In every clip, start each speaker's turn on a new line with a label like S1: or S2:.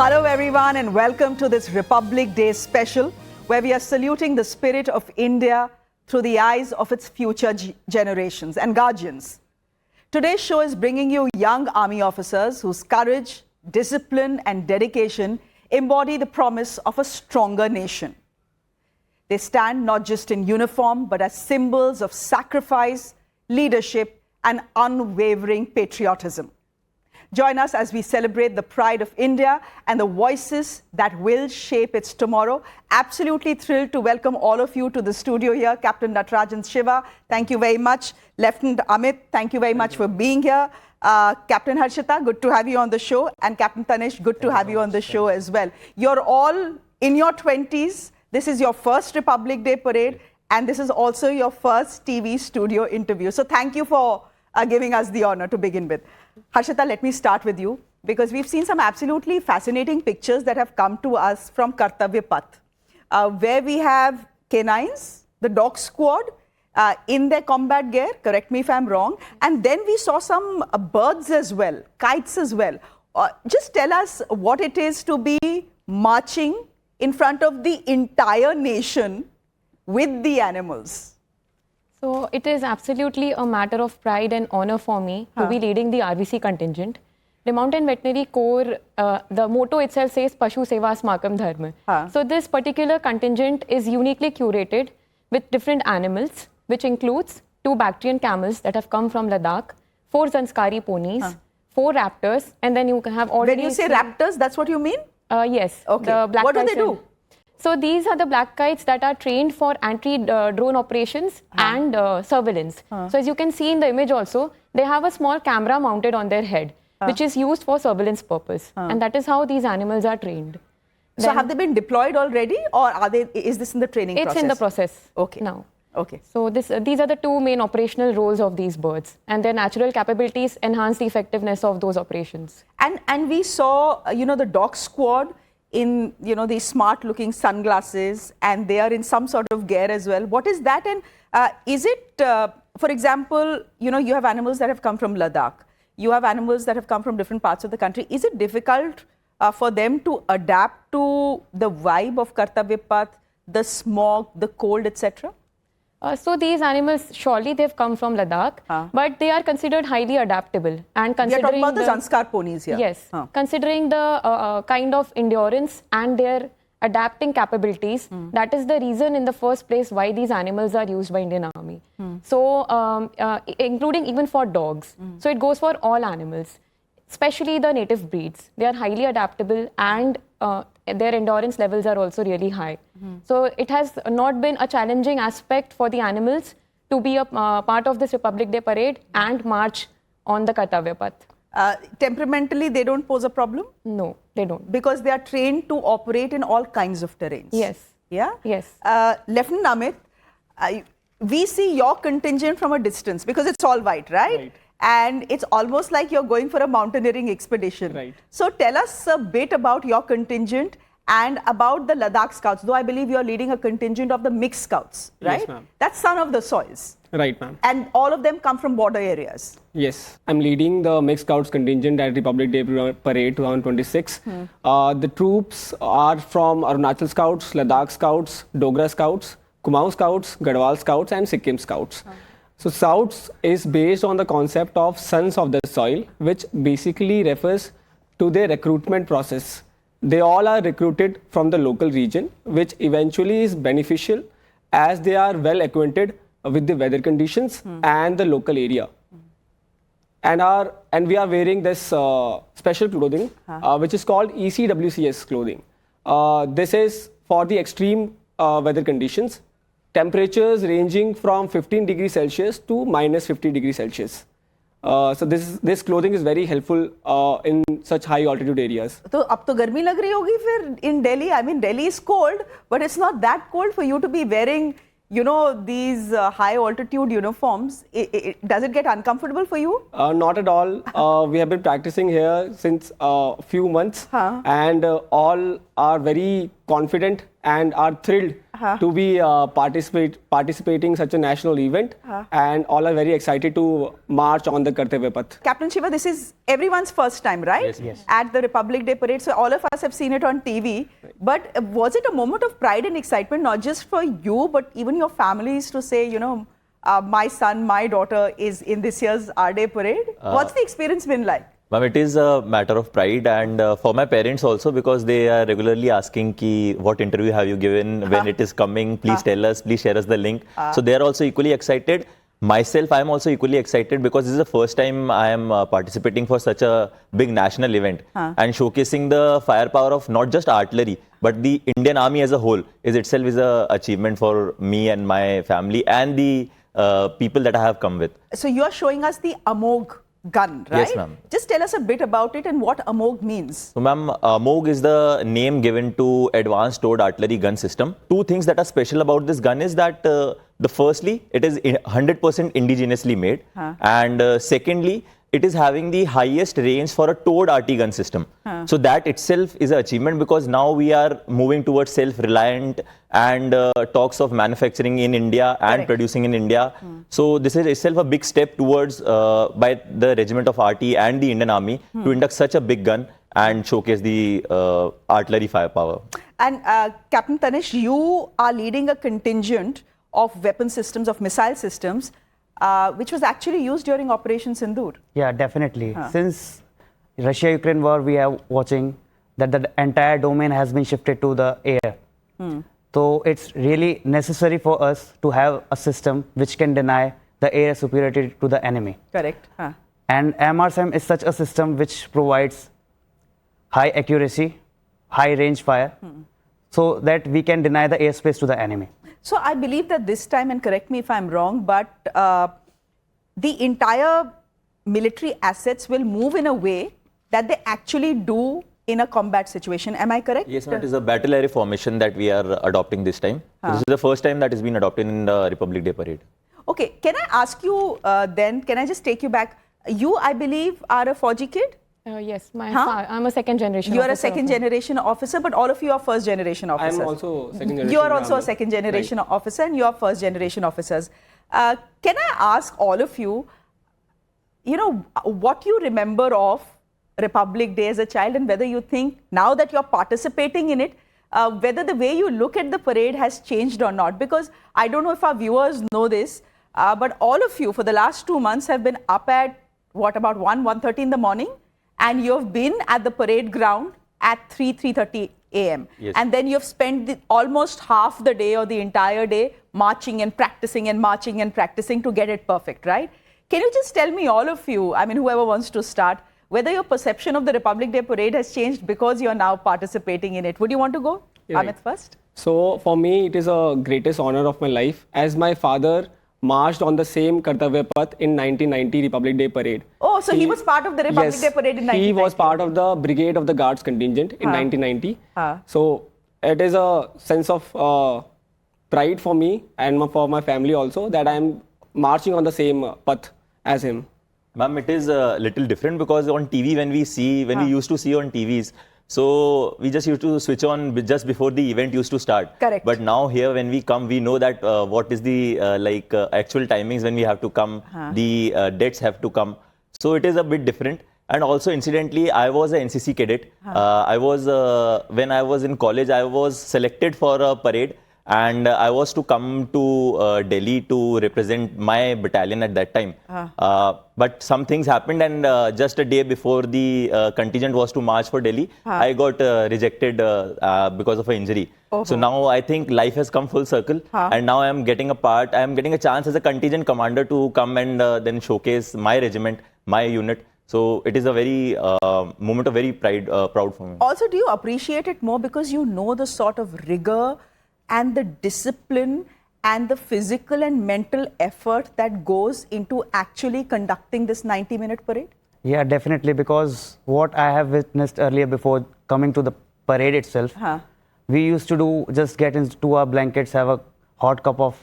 S1: Hello everyone and welcome to this Republic Day special where we are saluting the spirit of India through the eyes of its future generations and guardians. Today's show is bringing you young army officers whose courage, discipline and dedication embody the promise of a stronger nation. They stand not just in uniform but as symbols of sacrifice, leadership and unwavering patriotism. Join us as we celebrate the pride of India and the voices that will shape its tomorrow. Absolutely thrilled to welcome all of you to the studio here. Captain Natarajan Shiva, thank you very much. Lieutenant Amit, thank you very much for being here. Captain Harshita, good to have you on the show. And Captain Tanesh, good to have you on the show as well. You're all in your 20s. This is your first Republic Day parade. And this is also your first TV studio interview. So thank you for giving us the honor to begin with. Harshita, let me start with you because we've seen some absolutely fascinating pictures that have come to us from Kartavya Path, where we have canines, the dog squad, in their combat gear, correct me if I'm wrong, and then we saw some birds as well, kites as well. Just tell us what it is to be marching in front of the entire nation with the animals.
S2: So it is absolutely a matter of pride and honor for me to be leading the RVC contingent. Remount and Veterinary Corps, the motto itself says Pashu Seva Smakam Dharma. So this particular contingent is uniquely curated with different animals, which includes 2 Bactrian camels that have come from Ladakh, 4 Zanskari ponies, 4 raptors, and then you have already...
S1: When you say raptors, that's what you mean?
S2: Yes.
S1: Okay. What do they do?
S2: So these are the black kites that are trained for anti-drone operations and surveillance. So as you can see in the image also, they have a small camera mounted on their head, which is used for surveillance purpose. And that is how these animals are trained.
S1: So have they been deployed already or are they? Is this in the training process?
S2: It's in the process now. Okay. So these are the 2 main operational roles of these birds, and their natural capabilities enhance the effectiveness of those operations.
S1: And we saw, the dog squad in, these smart looking sunglasses, and they are in some sort of gear as well. What is that? And is it, for example, you have animals that have come from Ladakh. You have animals that have come from different parts of the country. Is it difficult for them to adapt to the vibe of Kartavya Path, the smog, the cold, etc.?
S2: So these animals, surely they've come from Ladakh, but they are considered highly adaptable. And considering
S1: we are talking about the Zanskar ponies here.
S2: Yes, considering the kind of endurance and their adapting capabilities, that is the reason in the first place why these animals are used by Indian Army. So, including even for dogs. So it goes for all animals, especially the native breeds. They are highly adaptable and their endurance levels are also really high. So it has not been a challenging aspect for the animals to be a part of this Republic Day parade and march on the Kartavya Path.
S1: Temperamentally, they don't pose a problem?
S2: No, they don't.
S1: Because they are trained to operate in all kinds of terrains?
S2: Yes.
S1: Yeah?
S2: Yes.
S1: Lieutenant Amit, we see your contingent from a distance because it's all white, right? And it's almost like you're going for a mountaineering expedition.
S3: Right.
S1: So tell us a bit about your contingent and about the Ladakh Scouts, though I believe you're leading a contingent of the mixed Scouts, right?
S3: Yes, ma'am.
S1: That's Son of the Soils.
S3: Right, ma'am.
S1: And all of them come from border areas.
S3: Yes, I'm leading the Mixed Scouts contingent at Republic Day Parade 2026. The troops are from Arunachal Scouts, Ladakh Scouts, Dogra Scouts, Kumaon Scouts, Garhwal Scouts and Sikkim Scouts. So Scouts is based on the concept of Sons of the Soil, which basically refers to their recruitment process. They all are recruited from the local region, which eventually is beneficial as they are well acquainted with the weather conditions and the local area. And we are wearing this special clothing, which is called ECWCS clothing. This is for the extreme weather conditions. Temperatures ranging from 15 degrees Celsius to minus 50 degrees Celsius. So this clothing is very helpful in such high altitude areas.
S1: So अब तो गर्मी लग रही होगी फिर in Delhi. I mean, Delhi is cold, but it's not that cold for you to be wearing, these high altitude uniforms. Does it get uncomfortable for you?
S3: Not at all. We have been practicing here since a few months, and all are very confident and are thrilled to be participating such a national event, and all are very excited to march on the Kartavya Path.
S1: Captain Shiva, this is everyone's first time, right?
S4: Yes, yes.
S1: At the Republic Day parade. So all of us have seen it on TV. But was it a moment of pride and excitement, not just for you, but even your families to say, you know, my son, my daughter is in this year's R Day parade? What's the experience been like?
S4: Ma'am, it is a matter of pride, and for my parents also, because they are regularly asking ki, what interview have you given, when it is coming, please tell us, please share us the link. So they are also equally excited. Myself, I am also equally excited because this is the first time I am participating for such a big national event and showcasing the firepower of not just artillery, but the Indian Army as a whole is itself is a achievement for me and my family and the people that I have come with.
S1: So you are showing us the AMOG gun, right?
S4: Yes, ma'am.
S1: Just tell us a bit about it and what AMOG means.
S4: So, ma'am, AMOG is the name given to Advanced Towed Artillery Gun System. Two things that are special about this gun is that firstly, it is 100% indigenously made, and secondly, it is having the highest range for a towed RT gun system. So that itself is an achievement, because now we are moving towards self-reliant and talks of manufacturing in India and producing in India. So this is itself a big step towards by the regiment of RT and the Indian Army to induct such a big gun and showcase the artillery firepower.
S1: And Captain Tanish, you are leading a contingent of weapon systems, of missile systems, which was actually used during Operation Sindoor.
S5: Yeah, definitely. Since Russia-Ukraine war, we are watching that the entire domain has been shifted to the air. So it's really necessary for us to have a system which can deny the air superiority to the enemy.
S1: Correct.
S5: And MRSAM is such a system which provides high accuracy, high range fire, so that we can deny the airspace to the enemy.
S1: So I believe that this time, and correct me if I'm wrong, but the entire military assets will move in a way that they actually do in a combat situation. Am I correct?
S4: Yes, ma'am. It is a battle area formation that we are adopting this time. This is the first time that has been adopted in the Republic Day Parade.
S1: Okay, can I ask you then, can I just take you back? You, I believe, are a Fauji kid?
S2: Yes, I'm a second generation
S1: You are
S2: officer.
S1: a second generation officer, but all of you are first generation officers.
S3: I am also second generation.
S1: You are also a second generation officer, and you are first generation officers. Can I ask all of you, you know, what you remember of Republic Day as a child, and whether you think now that you're participating in it, whether the way you look at the parade has changed or not? Because I don't know if our viewers know this, but all of you for the last 2 months have been up at what, about 1:30 in the morning, and you've been at the parade ground at 3:30 a.m.
S4: Yes.
S1: And then you've spent almost half the day or the entire day marching and practicing and marching and practicing to get it perfect, right? Can you just tell me, all of you, I mean, whoever wants to start, whether your perception of the Republic Day parade has changed because you're now participating in it? Would you want to go, Amit, first?
S3: So for me, it is a greatest honor of my life, as my father marched on the same Kartavya Path in 1990 Republic Day parade.
S1: Oh, so he was part of the Republic Day parade in 1990?
S3: He was part of the Brigade of the Guards contingent in 1990. So it is a sense of pride for me and for my family also, that I am marching on the same path as him.
S4: Ma'am, it is a little different, because on TV, when we used to see on TVs, so we just used to switch on just before the event used to start.
S1: Correct.
S4: But now here, when we come, we know that what is the actual timings when we have to come, the dates have to come. So it is a bit different. And also, incidentally, I was an NCC cadet. When I was in college, I was selected for a parade. And I was to come to Delhi to represent my battalion at that time. But some things happened, and just a day before the contingent was to march for Delhi, I got rejected because of an injury. So now I think life has come full circle, and now I am getting a chance as a contingent commander to come and then showcase my regiment, my unit. So it is a very moment of very proud for me.
S1: Also, do you appreciate it more because you know the sort of rigor and the discipline and the physical and mental effort that goes into actually conducting this 90-minute parade?
S5: Yeah, definitely, because what I have witnessed earlier before coming to the parade itself, we used to just get into our blankets, have a hot cup of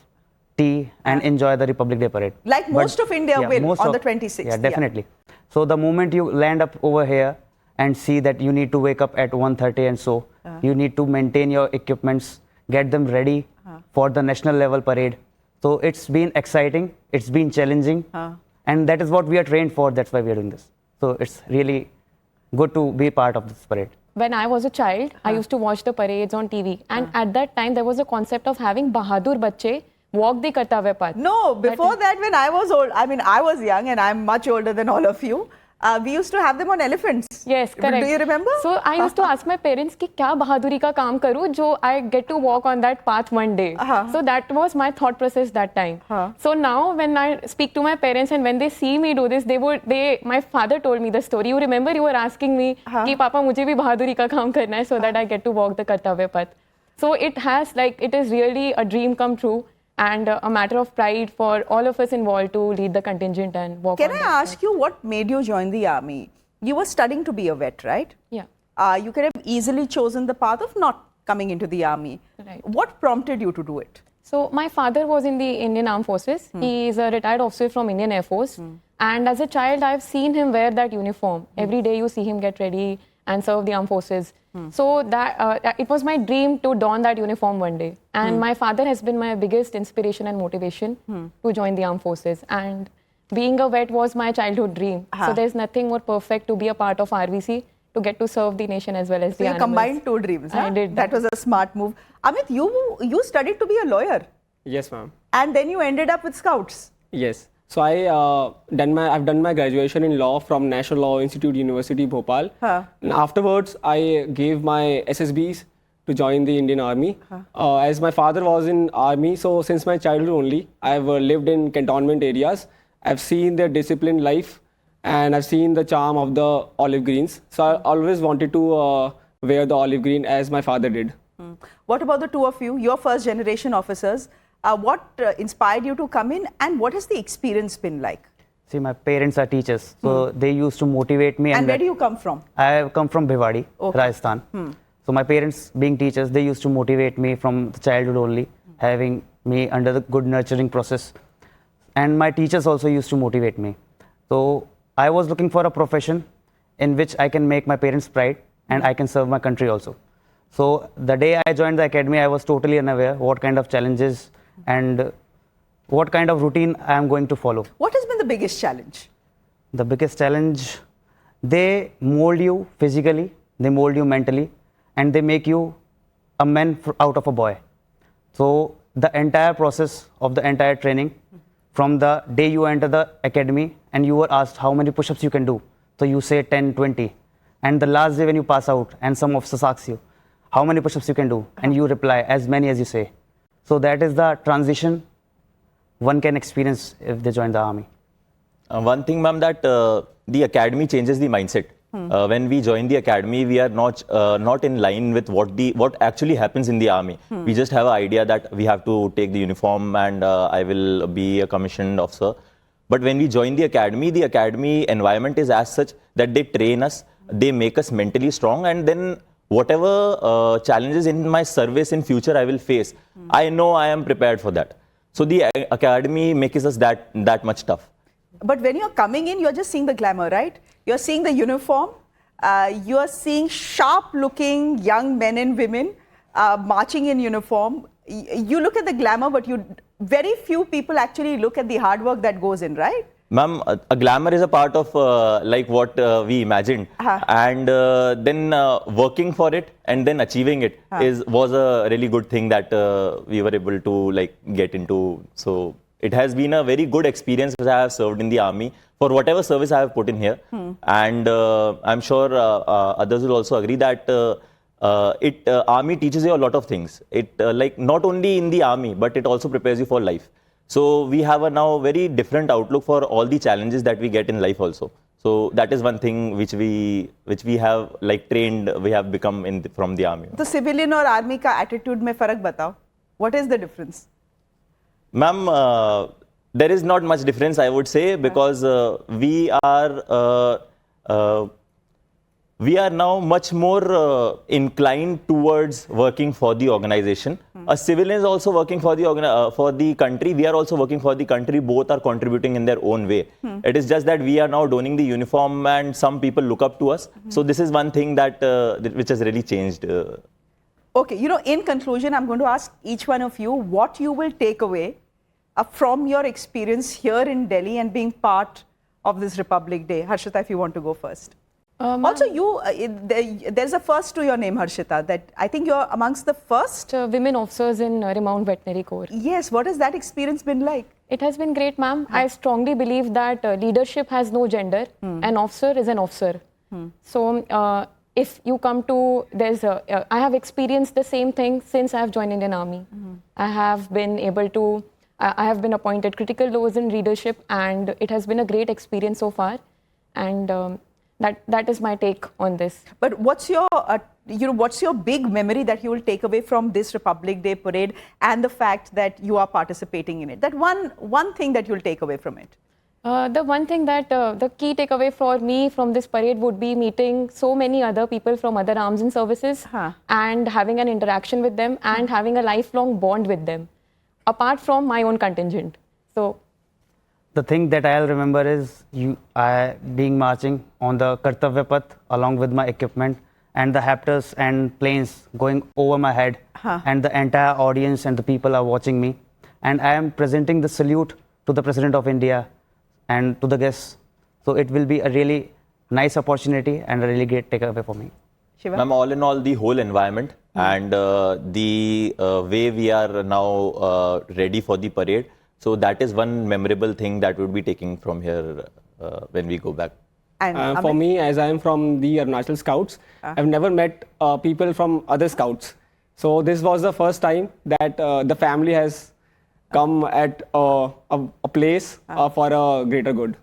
S5: tea and enjoy the Republic Day parade.
S1: Like most of India will on the 26th.
S5: Yeah, definitely. So the moment you land up over here and see that you need to wake up at 1:30 and so, you need to maintain your equipments get them ready for the national level parade. So it's been exciting, it's been challenging, and that is what we are trained for. That's why we are doing this. So it's really good to be part of this parade.
S2: When I was a child, I used to watch the parades on TV. And at that time, there was a concept of having Bahadur Bacche walk the Kartavya path.
S1: No, before that, when I was old, I mean, I was young and I'm much older than all of you. We used to have them on elephants.
S2: Yes, correct.
S1: Do you remember?
S2: So I used to ask my parents कि क्या बहादुरी का काम करूँ जो I get to walk on that path one day. So that was my thought process that time. So now when I speak to my parents and when they see me do this, my father told me the story. You remember you were asking me कि पापा मुझे भी बहादुरी का काम करना है so that I get to walk the Kartavya path. So it is really a dream come true. And a matter of pride for all of us involved to lead the contingent and walk on
S1: Can I
S2: that
S1: ask you what made you join the army? You were studying to be a vet, right?
S2: Yeah.
S1: You could have easily chosen the path of not coming into the army.
S2: Right.
S1: What prompted you to do it?
S2: So my father was in the Indian Armed Forces. He is a retired officer from Indian Air Force. And as a child, I've seen him wear that uniform. Every day you see him get ready and serve the armed forces. So that it was my dream to don that uniform one day. And my father has been my biggest inspiration and motivation to join the armed forces. And being a vet was my childhood dream. So there's nothing more perfect to be a part of RVC, to get to serve the nation as well as the
S1: you
S2: animals.
S1: Combined two dreams.
S2: I did.
S1: That was a smart move. Amit, you studied to be a lawyer.
S3: Yes, ma'am.
S1: And then you ended up with Scouts.
S3: Yes. So I've done my graduation in law from National Law Institute, University, Bhopal. And afterwards, I gave my SSBs to join the Indian Army. As my father was in army, so since my childhood only, I've lived in cantonment areas. I've seen their disciplined life, and I've seen the charm of the olive greens. So I always wanted to wear the olive green as my father did.
S1: What about the two of you? You're first generation officers. What inspired you to come in, and what has the experience been like?
S5: See, my parents are teachers, so they used to motivate me.
S1: And where do you come from?
S5: I come from Bhiwadi, Rajasthan. So my parents, being teachers, they used to motivate me from the childhood only, having me under the good nurturing process. And my teachers also used to motivate me. So I was looking for a profession in which I can make my parents pride and I can serve my country also. So the day I joined the academy, I was totally unaware what kind of challenges and what kind of routine I am going to follow.
S1: What has been the biggest challenge?
S5: The biggest challenge, they mold you physically, they mold you mentally, and they make you a man out of a boy. So the entire process of the entire training, from the day you enter the academy and you were asked how many push-ups you can do. So you say 10, 20. And the last day when you pass out and some officers ask you, how many push-ups you can do? And you reply, as many as you say. So that is the transition one can experience if they join the army.
S4: One thing, ma'am, that the academy changes the mindset. When we join the academy, we are not in line with what actually happens in the army. We just have an idea that we have to take the uniform and I will be a commissioned officer. But when we join the academy environment is as such that they train us, they make us mentally strong, and then whatever challenges in my service in future I will face, I know I am prepared for that. So the academy makes us that much tough.
S1: But when you're coming in, you're just seeing the glamour, right? You're seeing the uniform. You're seeing sharp-looking young men and women marching in uniform. You look at the glamour, but very few people actually look at the hard work that goes in, right?
S4: Ma'am, a glamour is a part of like what we imagined, and then working for it and then achieving it was a really good thing that we were able to like get into. So it has been a very good experience as I have served in the army for whatever service I have put in here, and I'm sure others will also agree that army teaches you a lot of things. It like not only in the army, but it also prepares you for life. So we have a now very different outlook for all the challenges that we get in life also. So that is one thing which we have like trained, we have become from the army.
S1: The civilian or army ka attitude mein farak batao. What is the difference?
S4: Ma'am, there is not much difference, I would say, because we are now much more inclined towards working for the organization. A civilian is also working for the country. We are also working for the country. Both are contributing in their own way. It is just that we are now donning the uniform and some people look up to us. So this is one thing that which has really changed.
S1: Okay, in conclusion, I'm going to ask each one of you what you will take away from your experience here in Delhi and being part of this Republic Day. Harshita, if you want to go first. Also, there's a first to your name, Harshita, that I think you're amongst the first
S2: Women officers in Remount Veterinary Corps.
S1: Yes, what has that experience been like?
S2: It has been great, ma'am. I strongly believe that leadership has no gender. An officer is an officer. So if you come to, I have experienced the same thing since I have joined Indian Army. I have been able to, I have been appointed critical roles in leadership, and it has been a great experience so far. And that is my take on this.
S1: But what's your, what's your big memory that you will take away from this Republic Day parade and the fact that you are participating in it? That one thing that you'll take away from it.
S2: The one thing that the key takeaway for me from this parade would be meeting so many other people from other arms and services and having an interaction with them and having a lifelong bond with them, apart from my own contingent. So,
S5: the thing that I'll remember is I being marching on the Kartavya Path along with my equipment, and the Raptors and planes going over my head, and the entire audience and the people are watching me, and I am presenting the salute to the President of India and to the guests. So it will be a really nice opportunity and a really great takeaway for me.
S1: Shiva?
S4: Ma'am, all in all, the whole environment and the way we are now ready for the parade. So that is one memorable thing that we'll be taking from here when we go back.
S1: And
S3: for me, as I am from the Arunachal Scouts, I've never met people from other scouts. So this was the first time that the family has come at a place for a greater good.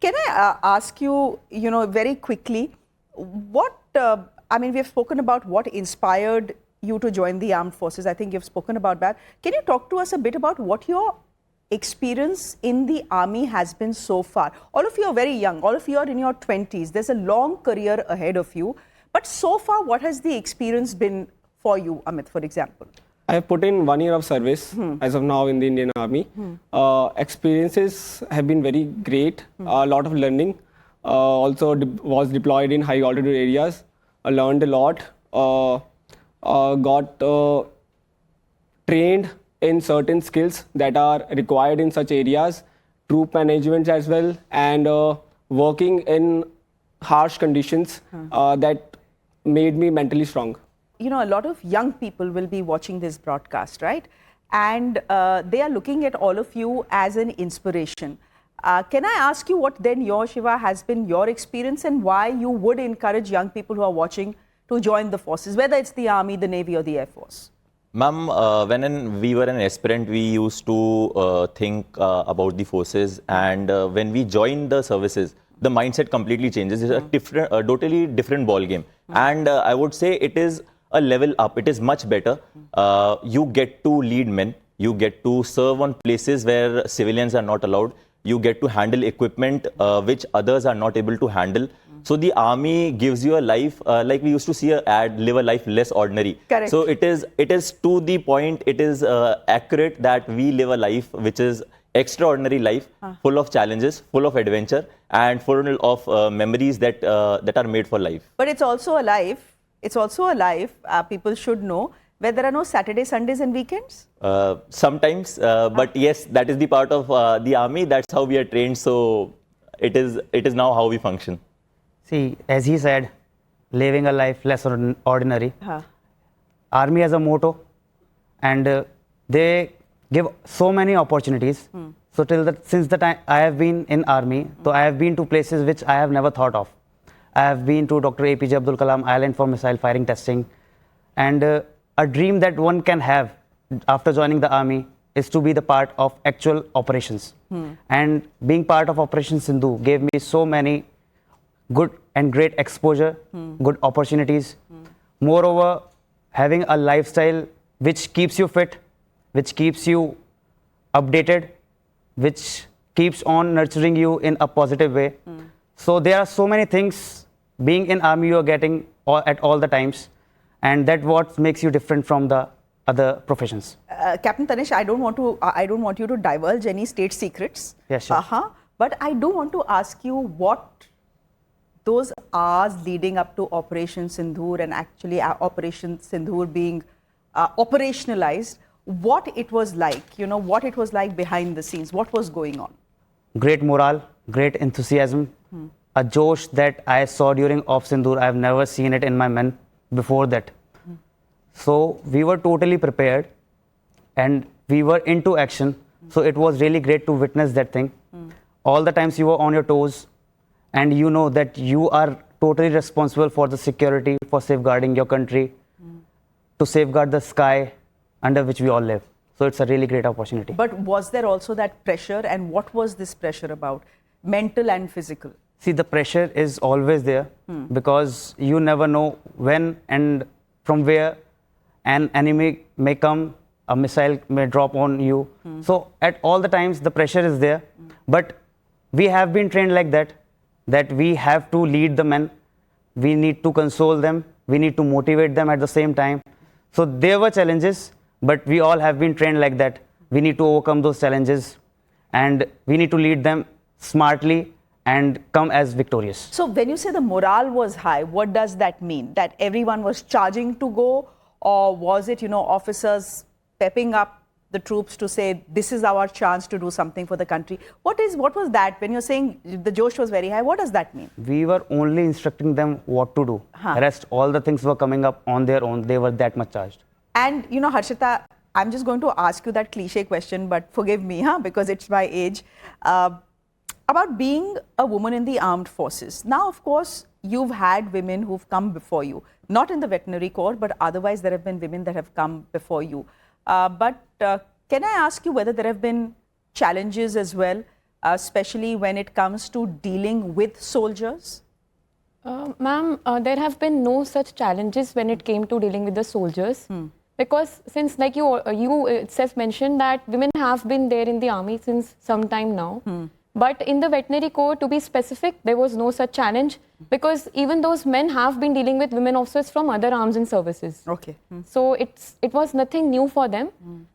S1: Can I ask you, very quickly, what, I mean, we have spoken about what inspired you to join the armed forces. I think you've spoken about that. Can you talk to us a bit about what your experience in the army has been so far? All of you are very young. All of you are in your 20s. There's a long career ahead of you. But so far, what has the experience been for you, Amit, for example?
S3: I have put in 1 year of service as of now in the Indian Army. Experiences have been very great. A lot of learning. Also was deployed in high altitude areas. I learned a lot. Got trained in certain skills that are required in such areas, troop management as well, and working in harsh conditions that made me mentally strong.
S1: A lot of young people will be watching this broadcast, right? And they are looking at all of you as an inspiration. Can I ask you what then Shiva has been your experience and why you would encourage young people who are watching to join the forces, whether it's the Army, the Navy or the Air Force?
S4: Ma'am, when we were an aspirant, we used to think about the forces, and when we joined the services, the mindset completely changes. It's a totally different ball game, and I would say it is a level up. It is much better. You get to lead men. You get to serve on places where civilians are not allowed. You get to handle equipment which others are not able to handle. So the army gives you a life, like we used to see an ad, live a life less ordinary.
S1: Correct.
S4: So it is to the point, it is accurate that we live a life which is extraordinary life, full of challenges, full of adventure, and full of memories that are made for life.
S1: But it's also a life. It's also a life. People should know where there are no Saturdays, Sundays, and weekends.
S4: Sometimes, but yes, that is the part of the army. That's how we are trained. So it is now how we function.
S5: See, as he said, living a life less ordinary. Army has a motto, and they give so many opportunities. So since the time I have been in army, so I have been to places which I have never thought of. I have been to Dr. APJ Abdul Kalam Island for missile firing testing, and a dream that one can have after joining the army is to be the part of actual operations. And being part of Operation Sindhu gave me so many good and great exposure, good opportunities. Moreover, having a lifestyle which keeps you fit, which keeps you updated, which keeps on nurturing you in a positive way. So there are so many things being in army you are getting at all the times, and that what makes you different from the other professions.
S1: Captain Tanish, I don't want you to divulge any state secrets.
S5: Yes, sure.
S1: But I do want to ask you what those hours leading up to Operation Sindoor and actually Operation Sindoor being operationalized, what it was like, what it was like behind the scenes, what was going on?
S5: Great morale, great enthusiasm, a josh that I saw during Off Sindoor. I've never seen it in my men before that. So we were totally prepared and we were into action. So it was really great to witness that thing. All the times you were on your toes and you know that you are totally responsible for the security, for safeguarding your country, to safeguard the sky under which we all live. So it's a really great opportunity.
S1: But was there also that pressure, and what was this pressure about, mental and physical?
S5: See, the pressure is always there because you never know when and from where an enemy may come, a missile may drop on you. So at all the times the pressure is there, but we have been trained like that we have to lead the men, we need to console them, we need to motivate them at the same time. So there were challenges, but we all have been trained like that. We need to overcome those challenges and we need to lead them smartly and come as victorious.
S1: So when you say the morale was high, what does that mean? That everyone was charging to go, or was it, officers pepping up the troops to say, this is our chance to do something for the country? What was that? When you're saying the josh was very high, what does that mean?
S5: We were only instructing them what to do. Rest, all the things were coming up on their own. They were that much charged.
S1: And, Harshita, I'm just going to ask you that cliche question, but forgive me, because it's my age. About being a woman in the armed forces. Now, of course, you've had women who've come before you, not in the veterinary corps, but otherwise there have been women that have come before you. But can I ask you whether there have been challenges as well, especially when it comes to dealing with soldiers?
S2: Ma'am, there have been no such challenges when it came to dealing with the soldiers. Because since, like you itself mentioned, that women have been there in the army since some time now. But in the veterinary corps, to be specific, there was no such challenge because even those men have been dealing with women officers from other arms and services.
S1: Okay.
S2: So it was nothing new for them,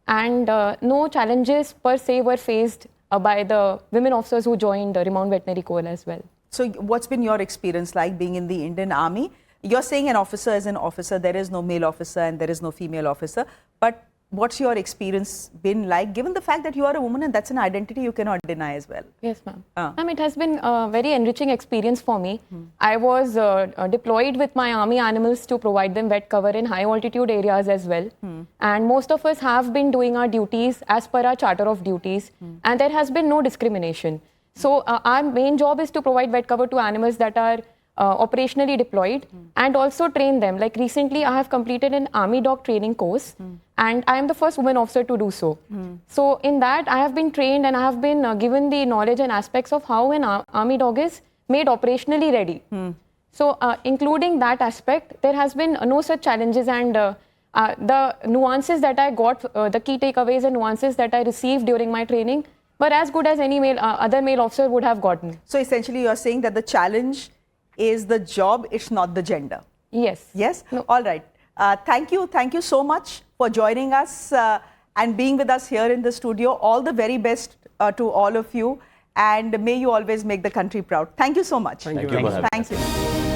S2: and no challenges per se were faced by the women officers who joined the Remount Veterinary Corps as well.
S1: So what's been your experience like being in the Indian Army? You're saying an officer is an officer, there is no male officer and there is no female officer, but what's your experience been like, given the fact that you are a woman and that's an identity you cannot deny as well?
S2: Yes, ma'am. Ma'am, it has been a very enriching experience for me. I was deployed with my army animals to provide them vet cover in high altitude areas as well. And most of us have been doing our duties as per our charter of duties, and there has been no discrimination. So our main job is to provide vet cover to animals that are operationally deployed and also train them. Like recently, I have completed an army dog training course and I am the first woman officer to do so. So in that, I have been trained and I have been given the knowledge and aspects of how an army dog is made operationally ready. So including that aspect, there has been no such challenges, and the nuances that I got, the key takeaways and nuances that I received during my training were as good as any other male officer would have gotten.
S1: So essentially, you're saying that the challenge is the job, it's not the gender.
S2: Yes.
S1: Yes?
S2: No.
S1: All right. Thank you so much for joining us and being with us here in the studio. All the very best to all of you, and may you always make the country proud. Thank you so much.
S3: Thank you.
S1: Thank you.